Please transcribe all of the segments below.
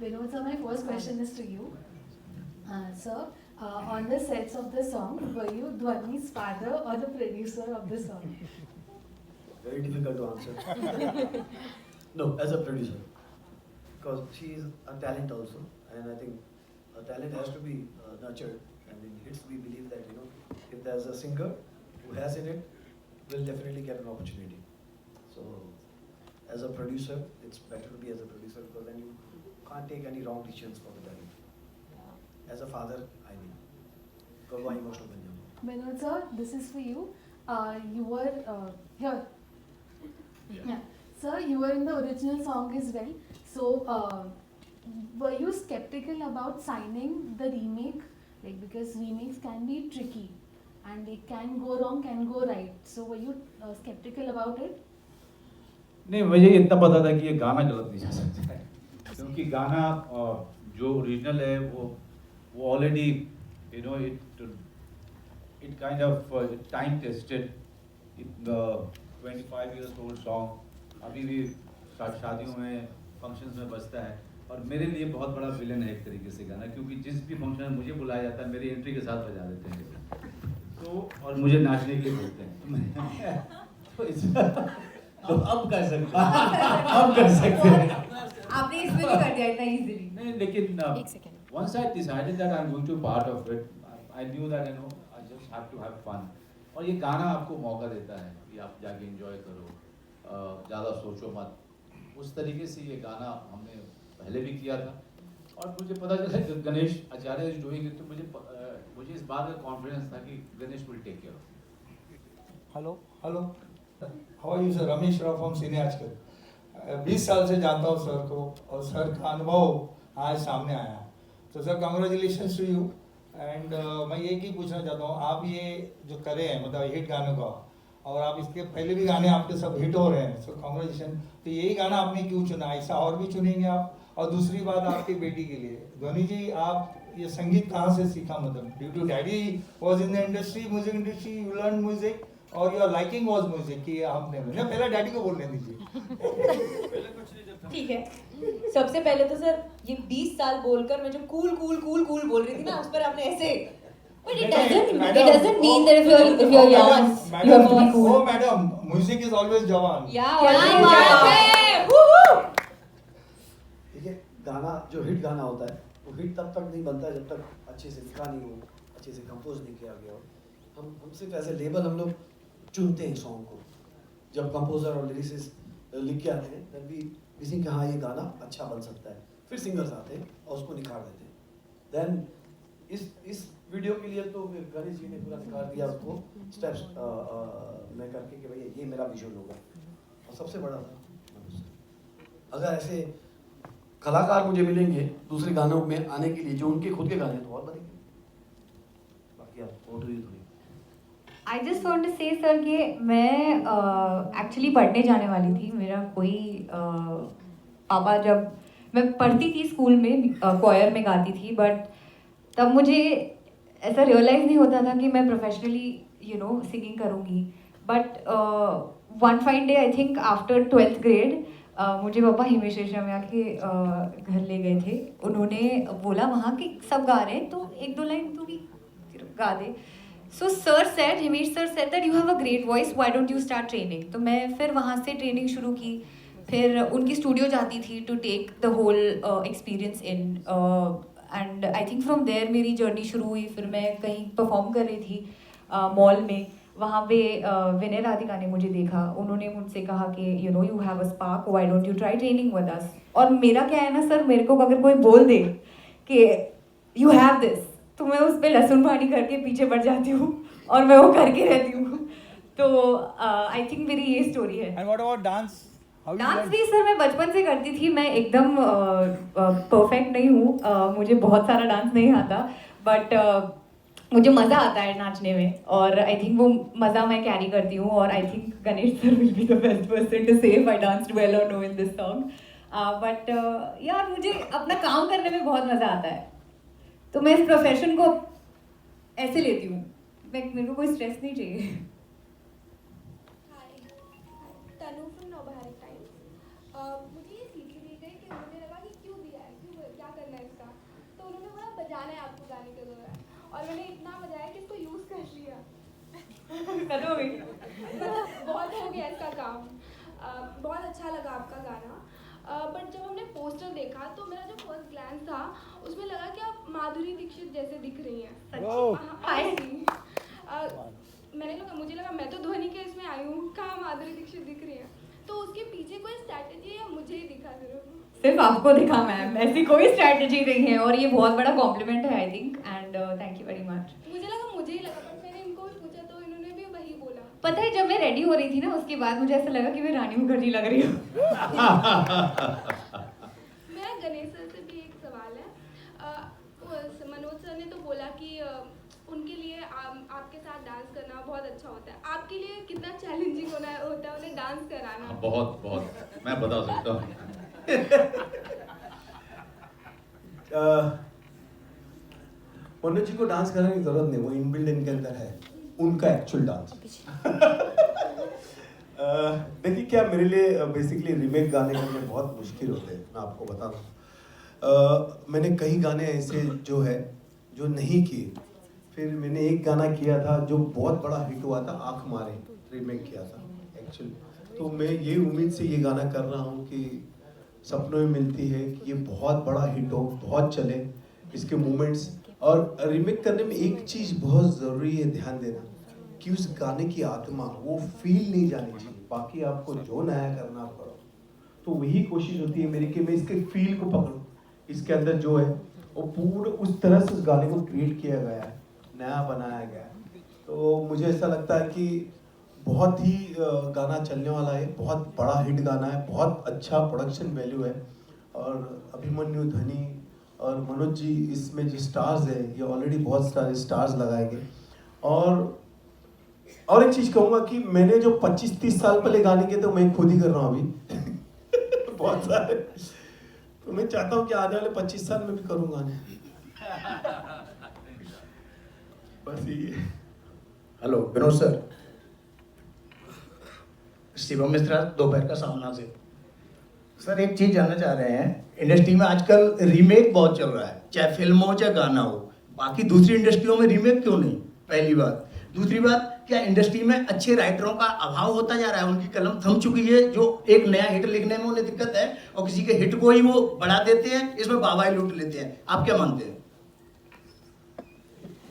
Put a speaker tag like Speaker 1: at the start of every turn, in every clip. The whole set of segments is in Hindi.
Speaker 1: Vinod, so my first question is to you. Sir, on the sets of the song, were you Dhwani's father or the producer of the song?
Speaker 2: Very difficult to answer. No, as a producer, because she is a talent also, and I think a talent has to be nurtured. And in hits, we believe that if there's a singer who has in it, will definitely get an opportunity. So, as a producer, it's better to be as a producer because then you can't take any wrong decisions for the talent. As a father, I mean, because why emotional ban जाऊँ?
Speaker 1: Vinod, sir, this is for you. You were here. Yeah. Sir, you were in the original song as well. So, were you skeptical about signing the remake? Like, because remakes can be tricky and they can go wrong, can go right. So, were you skeptical about it?
Speaker 3: नहीं, मुझे इतना पता था कि ये गाना गलत नहीं जा सकता है, क्योंकि गाना जो ओरिजिनल है वो already it kind of time tested, 25 years old song अभी भी शादियों में फंक्शंस में बजता है, और मेरे लिए बहुत बड़ा विलन है एक तरीके से गाना, क्योंकि जिस भी फंक्शन में मुझे बुलाया जाता है मेरी एंट्री के साथ बजा देते हैं, तो और मुझे नाचने के लिए बोलते हैं तो इस तो अब कर सकते हैं, अब कर सकते हैं।
Speaker 4: आपने इसमें भी कर दिया इतना इजीली।
Speaker 3: नहीं, लेकिन once I decided that I'm going to be part of it, I knew that I just have to have fun. और ये गाना आपको मौका देता है कि आप जाके एंजॉय करो, ज़्यादा सोचो मत। उस तरीके से ये गाना हमने पहले भी किया था, और मुझे पता चला कि Ganesh Acharya is doing it, तो मुझे इस बात का कॉन्फिडेंस था कि Ganesh will take care of.
Speaker 5: Hello, how are you sir? Ramesh Rao from Cine Aajkal. 20 साल से जानता हूँ सर को, और सर का अनुभव आज सामने आया। तो sir congratulations to you. And मैं एक ही पूछना चाहता हूँ, आप ये जो करे हैं मतलब हिट गानों का, और आप इसके पहले भी गाने आपके सब हिट हो रहे हैं, सो कांग्रेचुलेशन। तो यही गाना आपने क्यों चुना? ऐसा और भी चुनेंगे आप? और दूसरी बात आपकी बेटी के लिए, ध्वनि जी, आप ये संगीत कहाँ से सीखा? मतलब due to daddy was in the industry, music industry, you learn music, और योर लाइकिंग वाज म्यूजिक कि आपने पहले डैडी को बोलने दीजिए।
Speaker 4: ठीक है, सबसे पहले तो सर ये 20 साल बोलकर मैं जो कूल कूल कूल कूल बोल रही थी ना, उस पर आपने ऐसे, but it doesn't mean that if you're young you have to be cool.
Speaker 5: Oh madam, music is always jawan.
Speaker 4: Yeah, क्या बात है,
Speaker 2: देखिए, गाना जो हिट गाना होता है वो हिट तब तक नहीं बनता है जब तक अच्छे से लिखा नहीं हो, अच्छे से कंपोज नहीं किया गया हो। हम सिर्फ ऐसे लेबल हम लोग चुनते हैं सॉन्ग को, जब कंपोजर और लिरिसिस्ट लिख के आते हैं तब भी किसी के हाँ ये गाना अच्छा बन सकता है, फिर सिंगर्स आते हैं और उसको निखार देते हैं। देन इस वीडियो के लिए तो गणेश जी ने पूरा निखार दिया उसको स्टेप्स में करके कि भाई ये मेरा विजुअल होगा, और सबसे बड़ा था अगर ऐसे कलाकार मुझे मिलेंगे दूसरे गानों में आने के लिए जो उनके खुद के गाने तो और बनेंगे। बाकी आप और थोड़ी
Speaker 4: I just want to say sir कि मैं एक्चुअली पढ़ने जाने वाली थी। मेरा कोई पापा, जब मैं पढ़ती थी स्कूल में क्वायर में गाती थी, बट तब मुझे ऐसा रियलाइज़ नहीं होता था कि मैं प्रोफेशनली सिंगिंग करूँगी। But one fine day, I think after 12th grade, मुझे पापा हिमेश रेशमिया के घर ले गए थे। उन्होंने बोला वहाँ के सब गा रहे हैं तो एक दो लाइन तू भी गा दे। So sir said, Himesh sir said that you have a great voice, why don't you start training. तो मैं फिर वहाँ से ट्रेनिंग शुरू की, फिर उनकी स्टूडियो जाती थी to take the whole experience in, and I think from there मेरी जर्नी शुरू हुई। फिर मैं कहीं परफॉर्म कर रही थी मॉल में, वहाँ पे विनय राधिका ने मुझे देखा। उन्होंने मुझसे कहा कि you have a spark, why don't you try training with us. और मेरा क्या है ना सर, मेरे को अगर कोई बोल दे कि यू हैव दिस, तो मैं उस पर लहसुन पानी करके पीछे पड़ जाती हूँ और मैं वो करके रहती हूँ। तो आई थिंक मेरी ये स्टोरी है।
Speaker 5: And what about dance?
Speaker 4: Dance भी सर मैं बचपन से करती थी। मैं एकदम परफेक्ट नहीं हूँ, मुझे बहुत सारा डांस नहीं आता, बट मुझे मज़ा आता है नाचने में, और आई थिंक वो मज़ा मैं कैरी करती हूँ। और I think Ganesh sir will be the best person to say if I danced well और no in this song. But यार मुझे अपना काम करने में बहुत मज़ा आता है, तो मैं इस प्रोफेशन को ऐसे लेती हूँ, मेरे को कोई स्ट्रेस नहीं चाहिए।
Speaker 6: तनु फ्रॉम नवभारत टाइम्स। मुझे ये सीख दी गई कि मुझे लगा कि क्यों दिया है, क्यों मन है आपको गाने के दौरान, और मैंने इतना बजाया कि इसको यूज़ कर लिया।
Speaker 4: खत्म हो गई।
Speaker 6: बहुत हो गया इसका काम। बहुत अच्छा लगा आपका गाना, बट जब हमने पोस्टर देखा तो मेरा जो फर्स्ट ग्लैंस था उसमें लगा कि आप माधुरी दीक्षित जैसे दिख रही हैं। मुझे लगा मैं तो ध्वनि के इसमें आई हूँ, कहाँ माधुरी दीक्षित दिख रही है। तो उसके पीछे कोई स्ट्रैटेजी है या मुझे ही दिखा
Speaker 4: सिर्फ आपको दिखा मैम, ऐसी कोई स्ट्रैटेजी नहीं है, और ये बहुत बड़ा कॉम्प्लीमेंट है I think, and thank you very much.
Speaker 6: मुझे ही लगा, बट मैंने इनको भी पूछा तो इन्होंने भी वही बोला।
Speaker 4: पता है जब मैं रेडी हो रही थी ना, उसके बाद मुझे ऐसा लगा कि मैं रानी मुखर्जी लग रही हूँ।
Speaker 6: मेरा गणेश सर से भी एक सवाल है। मनोज सर ने तो बोला कि उनके लिए आपके साथ डांस करना बहुत अच्छा होता है, आपके लिए कितना चैलेंजिंग होता है उन्हें डांस कराना?
Speaker 3: बहुत बहुत, मैं बता सकता हूँ।
Speaker 2: मनोज जी को डांस कराने की जरूरत नहीं, वो इनबिल्ड इनके अंदर है उनका एक्चुअल डांस। देखिए क्या, मेरे लिए बेसिकली रीमेक गाने करने बहुत मुश्किल होते हैं, मैं आपको बता दूँ। मैंने कई गाने ऐसे जो नहीं किए, फिर मैंने एक गाना किया था जो बहुत बड़ा हिट हुआ था, आँख मारे, रीमेक किया था एक्चुअली। तो मैं ये उम्मीद से ये गाना कर रहा हूँ कि सपनों में मिलती है कि ये बहुत बड़ा हिट हो, बहुत चले इसके मूवमेंट्स। और रीमेक करने में एक चीज़ बहुत ज़रूरी है ध्यान देना, कि उस गाने की आत्मा, वो फील नहीं जानी चाहिए, बाकी आपको जो नया करना आप करो। तो वही कोशिश होती है मेरी कि मैं इसके फील को पकड़ूं, इसके अंदर जो है वो पूरे उस तरह से उस गाने को क्रिएट किया गया है, नया बनाया गया है। तो मुझे ऐसा लगता है कि बहुत ही गाना चलने वाला है, बहुत बड़ा हिट गाना है, बहुत अच्छा प्रोडक्शन वैल्यू है। और अभिमन्यु, धनी और मनोज जी इसमें जो स्टार्स है, ये ऑलरेडी बहुत सारे स्टार्स लगाएंगे। और एक चीज़ कहूँगा कि मैंने जो 25-30 साल पहले गाने किए थे मैं खुद ही कर रहा हूँ अभी बहुत सारे। तो मैं चाहता हूँ कि आने वाले 25 साल में भी करूँ गाने। बस ये।
Speaker 7: हेलो विनोद सर, शिवम मिश्रा, दोपहर का सामना से। सर एक चीज़ जानना चाह रहे हैं, इंडस्ट्री में आजकल रीमेक बहुत चल रहा है, चाहे फिल्म हो चाहे गाना हो, बाकी दूसरी इंडस्ट्रियों में रीमेक क्यों नहीं? पहली बात। दूसरी बात, क्या इंडस्ट्री में अच्छे राइटरों का अभाव होता जा रहा है? उनकी कलम थम चुकी है, जो एक नया हिट लिखने में उन्हें दिक्कत है, और किसी के हिट को ही वो बढ़ा देते हैं, इसमें वाहवाही लूट लेते हैं। आप क्या मानते हैं?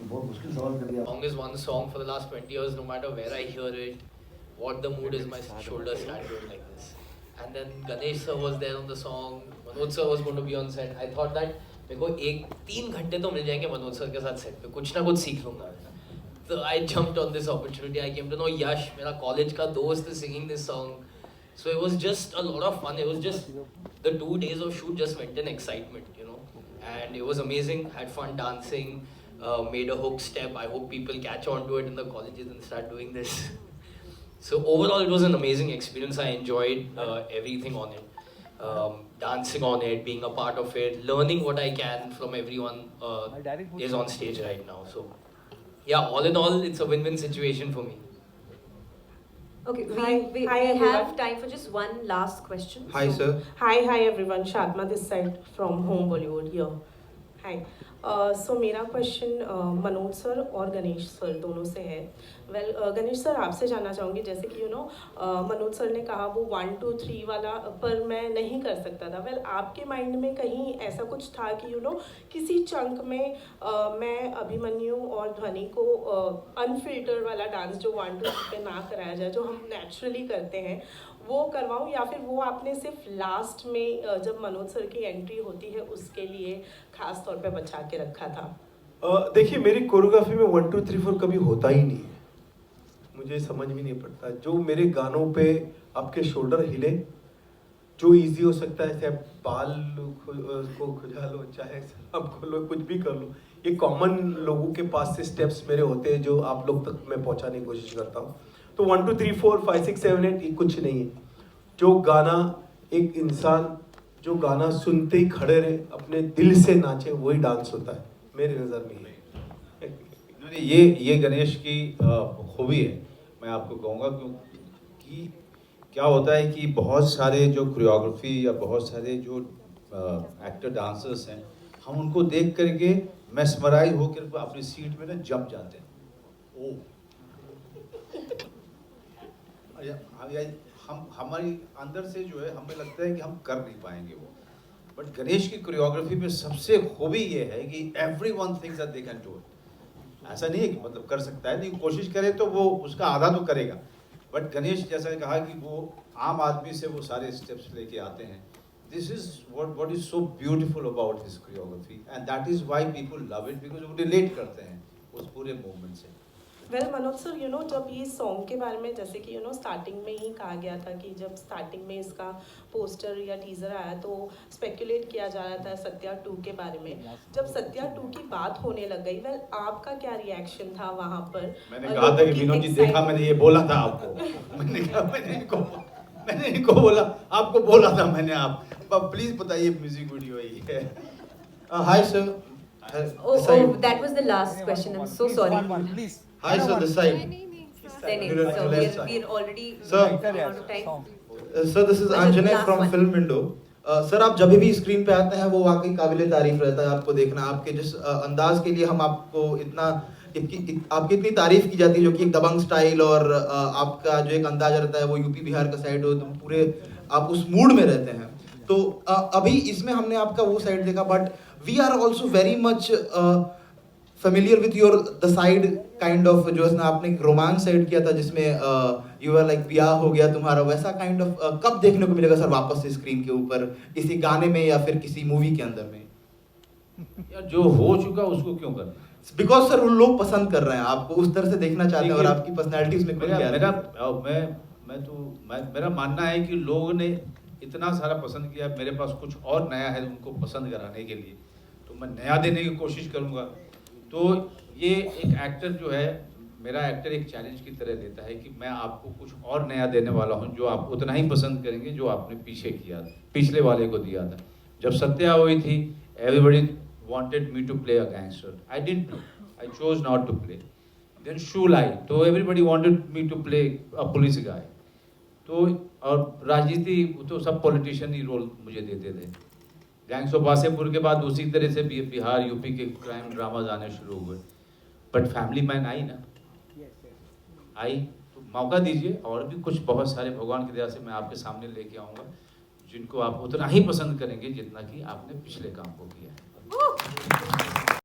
Speaker 2: बहुत मुश्किल सवाल कर दिया।
Speaker 8: Song is one song for the last 20 years, no matter where I hear it, what the mood is, my shoulders start going like this. And then Ganesh sir was there on the song, Manoj sir was going to be on set. I thought that मेरे को 3 घंटे तो मिल जाएंगे मनोज सर के साथ सेट पे, कुछ ना कुछ सीख लूंगा। So I jumped on this opportunity. I came to know Yash, मेरा college का दोस्त is singing this song. So it was just a lot of fun. It was just the 2 days of shoot just went in excitement, you know. And it was amazing. Had fun dancing. Made a hook step. I hope people catch on to it in the colleges and start doing this. So overall, it was an amazing experience. I enjoyed everything on it. Dancing on it, being a part of it, learning what I can from everyone is on stage right now. So yeah, all in all, it's a win-win situation for me.
Speaker 9: Okay, we
Speaker 10: Hi,
Speaker 9: have
Speaker 10: everyone.
Speaker 9: time for just one last question.
Speaker 7: Hi sir.
Speaker 10: Hi everyone, Shadma this side from Home Bollywood here. Hi. So मेरा क्वेश्चन मनोज सर और गणेश सर दोनों से है। वेल गणेश सर आपसे जानना चाहूँगी, जैसे कि मनोज सर ने कहा वो 1 2 3 वाला पर मैं नहीं कर सकता था। वेल आपके माइंड में कहीं ऐसा कुछ था कि किसी चंक में मैं अभिमन्यु और ध्वनि को अनफिल्टर वाला डांस जो 1 2 3 पे ना कराया जाए, जो हम नेचुरली करते हैं, वो करवाऊँ, या फिर वो आपने सिर्फ लास्ट में जब मनोज सर की एंट्री होती है उसके लिए खास तौर पे बचा के रखा था?
Speaker 2: देखिए मेरी कोरियोग्राफी में 1 2 3 4 कभी होता ही नहीं है, मुझे समझ भी नहीं पड़ता। जो मेरे गानों पे आपके शोल्डर हिले, जो इजी हो सकता है, चाहे बाल को खुजा लो, चाहे आप खोलो, कुछ भी कर लो, ये कॉमन लोगों के पास से स्टेप्स मेरे होते हैं जो आप लोग तक मैं पहुंचाने की कोशिश करता हूँ। तो 1 2 3 4 5 6 7 8 ये कुछ नहीं है। जो गाना एक इंसान जो गाना सुनते ही खड़े रहे, अपने दिल से नाचे, वही डांस होता है मेरी नज़र में।
Speaker 3: ये गणेश की खूबी है, मैं आपको कहूँगा, क्योंकि क्या होता है कि बहुत सारे जो कोरियोग्राफी या बहुत सारे जो एक्टर डांसर्स हैं, हम उनको देख करके मेस्मराइज होकर अपनी सीट में ना जम जाते हैं। ओ हम हमारी अंदर से जो है हमें लगता है कि हम कर नहीं पाएंगे वो, बट गणेश की कोरियोग्राफी में सबसे खूबी ये है कि everyone thinks that they can do it. ऐसा नहीं है कि मतलब कर सकता है, नहीं, कोशिश करे तो वो उसका आधा तो करेगा, बट गणेश जैसा कहा कि वो आम आदमी से वो सारे स्टेप्स लेके आते हैं। This is what is so beautiful about his choreography and that is why people love it because वो रिलेट करते हैं उस पूरे मूवमेंट से।
Speaker 10: वेल मनोज सर, जब ये सॉन्ग के बारे में जैसे कि स्टार्टिंग में ही कहा गया था कि जब स्टार्टिंग में इसका पोस्टर या टीजर आया तो स्पेकुलेट किया जा रहा था सत्या 2 के बारे में। जब सत्या 2 की बात होने लग गई, वेल आपका क्या रिएक्शन था वहाँ पर?
Speaker 3: मैंने कहा था कि विनोद जी देखा, मैंने ये बोला था आपको। मैंने इनको बोला, आपको बोला था मैंने, आप प्लीज बताइए म्यूजिक वीडियो यही है।
Speaker 7: Hi sir.
Speaker 9: Oh, that was the last question. I'm so sorry.
Speaker 11: Please.
Speaker 7: Hi sir, this side.
Speaker 9: So we're already
Speaker 7: Sir.
Speaker 9: out of time.
Speaker 7: Sir this is Anjane from Film Window. Sir आप जब भी स्क्रीन पे आते हैं वो वाकई काबिले तारीफ रहता है आपको देखना। आपके जिस अंदाज के लिए हम आपको आपकी इतनी तारीफ की जाती है, जो कि एक दबंग स्टाइल और आपका जो एक अंदाज रहता है वो यूपी बिहार का साइड हो, तो पूरे आप उस मूड में रहते हैं। तो अभी इसमें हमने आपका वो साइड देखा, but we are also very much familiar with your the side kind of जो है ना, आपने एक रोमांस साइड किया था जिसमें यू आर लाइक ब्याह हो गया तुम्हारा, वैसा काइंड ऑफ कब देखने को मिलेगा सर वापस से स्क्रीन के ऊपर, किसी गाने में या फिर किसी मूवी के अंदर में?
Speaker 3: यार जो हो चुका उसको क्यों करना?
Speaker 7: बिकॉज सर वो लोग पसंद कर रहे हैं, आपको उस तरह से देखना चाहते हैं और आपकी पर्सनैलिटी उसमें खुल गया।
Speaker 3: मेरा मानना है कि लोगों ने इतना सारा पसंद किया, मेरे पास कुछ और नया है उनको पसंद कराने के लिए, तो मैं नया देने की कोशिश करूँगा। तो ये एक एक्टर जो है, मेरा एक्टर एक चैलेंज की तरह देता है कि मैं आपको कुछ और नया देने वाला हूँ जो आप उतना ही पसंद करेंगे जो आपने पीछे किया था, पिछले वाले को दिया था। जब सत्या हुई थी, everybody wanted me to play a gangster, I didn't know, I chose not to play. Then Shool I, तो everybody wanted me to play a police guy. तो और राजनीति तो सब पॉलिटिशियन ही रोल मुझे देते थे। गैंग्स ऑफ वासेपुर के बाद उसी तरह से बिहार यूपी के क्राइम ड्रामाज आने शुरू हुए, बट फैमिली मैन आई ना, आई तो मौका दीजिए, और भी कुछ बहुत सारे भगवान की दया से मैं आपके सामने लेके आऊँगा जिनको आप उतना ही पसंद करेंगे जितना कि आपने पिछले काम को किया है।